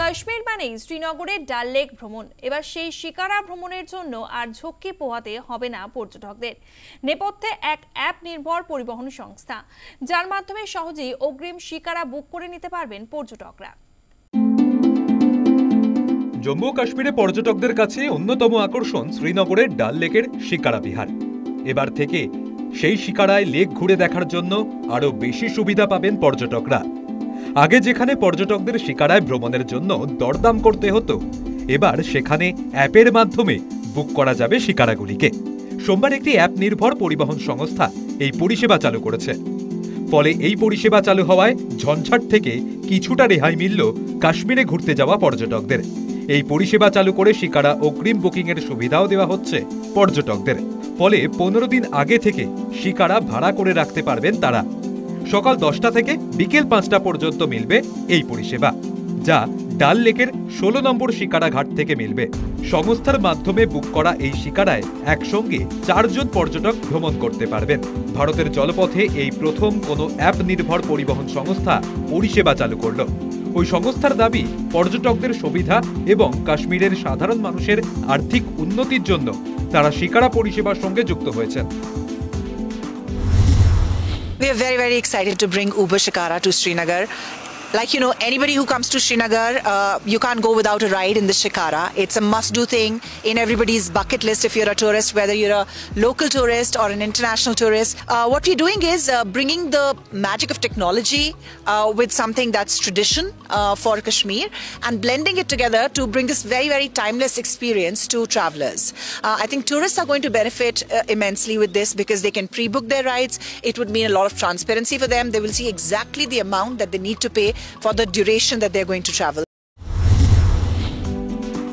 কাশ্মীর মানেই শ্রীনগরের ডাল লেক ভ্রমণ। এবার সেই শিকারা ভ্রমণের জন্য আর ঝক্কি পোহাতে হবে না পর্যটকদের। নেপথ্যে এক অ্যাপ নির্ভর পরিবহন সংস্থা, যার মাধ্যমে সহজেই অগ্রিম শিকারা বুক করে নিতে পারবেন পর্যটকরা। জম্মু কাশ্মীরে পর্যটকদের কাছে অন্যতম আকর্ষণ শ্রীনগরের ডাল লেকের শিকারা বিহার। এবার থেকে সেই শিকারায় লেক ঘুরে দেখার জন্য আরো বেশি সুবিধা পাবেন পর্যটকরা। আগে যেখানে পর্যটকদের শিকারায় ভ্রমণের জন্য দরদাম করতে হতো, এবার সেখানে অ্যাপের মাধ্যমে বুক করা যাবে শিকারাগুলিকে। সোমবার একটি অ্যাপ নির্ভর পরিবহন সংস্থা এই পরিষেবা চালু করেছে। ফলে এই পরিষেবা চালু হওয়ায় ঝঞ্ঝাট থেকে কিছুটা রেহাই মিলল কাশ্মীরে ঘুরতে যাওয়া পর্যটকদের। এই পরিষেবা চালু করে শিকারা অগ্রিম বুকিংয়ের সুবিধাও দেওয়া হচ্ছে পর্যটকদের। ফলে 15 দিন আগে থেকে শিকারা ভাড়া করে রাখতে পারবেন তারা। সকাল 10টা থেকে বিকেল 5টা পর্যন্ত মিলবে এই পরিষেবা, যা ডাল লেকের 16 নম্বর শিকারা ঘাট থেকে মিলবে। সংস্থার মাধ্যমে বুক করা এই শিকারায় একসঙ্গে 4 জন পর্যটক ভ্রমণ করতে পারবেন। ভারতের জলপথে এই প্রথম কোনো অ্যাপ নির্ভর পরিবহন সংস্থা পরিষেবা চালু করল। ওই সংস্থার দাবি, পর্যটকদের সুবিধা এবং কাশ্মীরের সাধারণ মানুষের আর্থিক উন্নতির জন্য তারা শিকারা পরিষেবার সঙ্গে যুক্ত হয়েছেন। We are very excited to bring Uber Shikara to Srinagar. Like, you know, anybody who comes to Srinagar, you can't go without a ride in the Shikara. It's a must-do thing in everybody's bucket list if you're a tourist, whether you're a local tourist or an international tourist. What we're doing is bringing the magic of technology with something that's tradition for Kashmir and blending it together to bring this very timeless experience to travelers. I think tourists are going to benefit immensely with this because they can pre-book their rides. It would mean a lot of transparency for them. They will see exactly the amount that they need to pay for the duration that they're going to travel.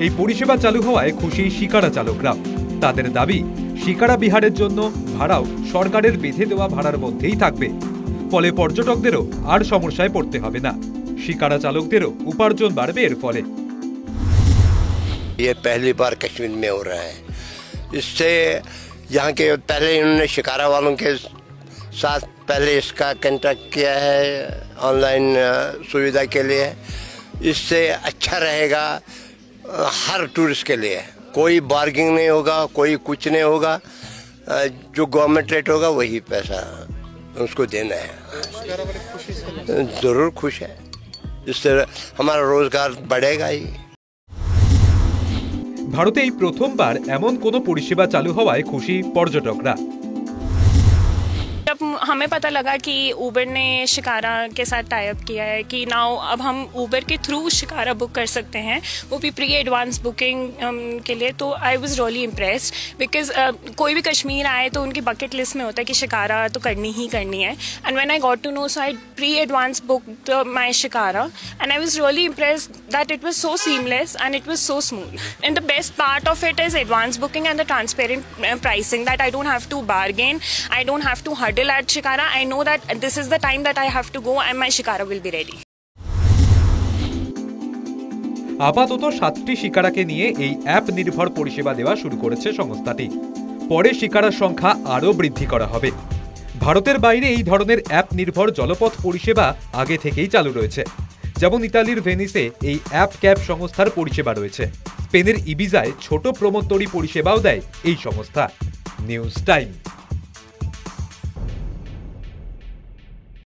এই পরিষেবা চালু হওয়ায় খুশি শিকারা চালকরা। তাদের দাবি, শিকারা বিহারের জন্য ভাড়াও সরকারের বেঁধে দেওয়া ভাড়ার মধ্যেই থাকবে। ফলে পর্যটকদেরও আর সমস্যায় পড়তে হবে না। শিকারা চালকদেরও উপার্জন বাড়বে এর ফলে। ये पहली बार कश्मीर में हो रहा है। इससे यहाँ के पहले इन्होंने शिकारा वालों के साथ पहले इसका कॉन्ट्रैक्ट किया है ऑनलाइन सुविधा के लिए। इससे अच्छा रहेगा हर टूरिस्ट के लिए। कोई बार्गिंग नहीं होगा, कोई कुछ नहीं होगा। जो गवर्नमेंट रेट होगा वही पैसा उसको देना है। जरूर खुश है, इससे हमारा रोजगार बढ़ेगा ही। ভারতে এই প্রথমবার এমন কোনো পরিষেবা চালু হওয়ায় খুশি পর্যটকরা। जब हमें पता लगा कि ऊबर ने शिकारा के साथ टाई अप किया है कि नाउ अब हम ऊबर के थ्रू शिकारा बुक कर सकते हैं, वो भी प्री एडवांस बुकिंग के लिए, तो आई वाज रियली इम्प्रेस्ड बिकॉज कोई भी कश्मीर आए तो उनकी बकेट लिस्ट में होता है कि शिकारा तो करनी ही करनी है। And when I got to know, so I pre advance booked my shikara and I was really impressed that it was so seamless and it was so smooth. And the best part of it is advance booking and the transparent pricing, that I don't have to bargain, I don't have to haggle at Shikara. I know that this is the time that I have to go and my Shikara will be ready. আপাতত 7টি শিকারাকে নিয়ে এই app নির্ভর পরিষেবা দেওয়া শুরু করেছে সংস্থাটি। পরে শিকারার সংখ্যা আরও বৃদ্ধি করা হবে। ভারতের বাইরে এই ধরনের অ্যাপ নির্ভর জলপথ পরিষেবা আগে থেকেই চালু রয়েছে। যেমন ইতালির ভেনিসে এই অ্যাপ ক্যাব সংস্থার পরিষেবা রয়েছে। স্পেনের ইবিজায় ছোট প্রমোত্তরি পরিষেবাও দেয় এই সংস্থা। News time.